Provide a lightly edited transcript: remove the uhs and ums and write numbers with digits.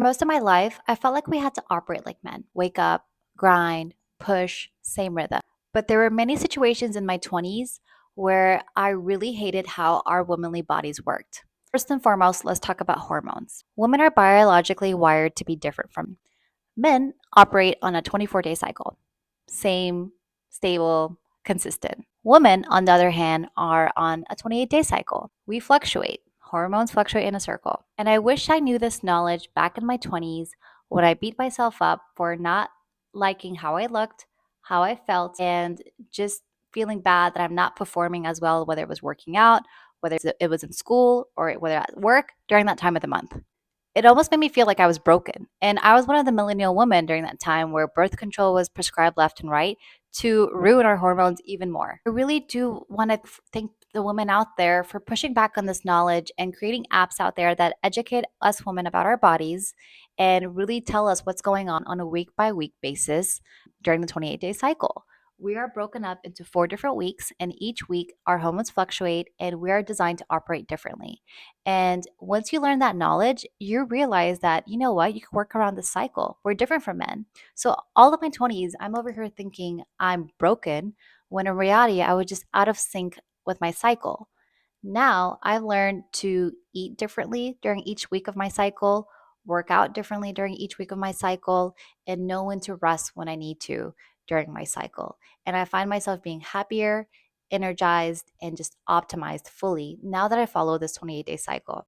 For most of my life, I felt like we had to operate like men: wake up, grind, push, same rhythm. But there were many situations in my 20s where I really hated how our womanly bodies worked. First and foremost, let's talk about hormones. Women are biologically wired to be different from men, operate on a 24-day cycle. Same, stable, consistent. Women, on the other hand, are on a 28-day cycle. We fluctuate. Hormones fluctuate in a circle. And I wish I knew this knowledge back in my 20s when I beat myself up for not liking how I looked, how I felt, and just feeling bad that I'm not performing as well, whether it was working out, whether it was in school, or whether at work during that time of the month. It almost made me feel like I was broken. And I was one of the millennial women during that time where birth control was prescribed left and right to ruin our hormones even more. I really do want to thank the women out there for pushing back on this knowledge and creating apps out there that educate us women about our bodies and really tell us what's going on a week by week basis during the 28-day cycle. We are broken up into 4 different weeks, and each week our hormones fluctuate and we are designed to operate differently. And once you learn that knowledge, you realize that, you know what, you can work around the cycle. We're different from men. So, all of my 20s, I'm over here thinking I'm broken, when in reality, I was just out of sync with my cycle. Now, I've learned to eat differently during each week of my cycle, work out differently during each week of my cycle, and know when to rest when I need to during my cycle. And I find myself being happier, energized, and just optimized fully now that I follow this 28-day cycle.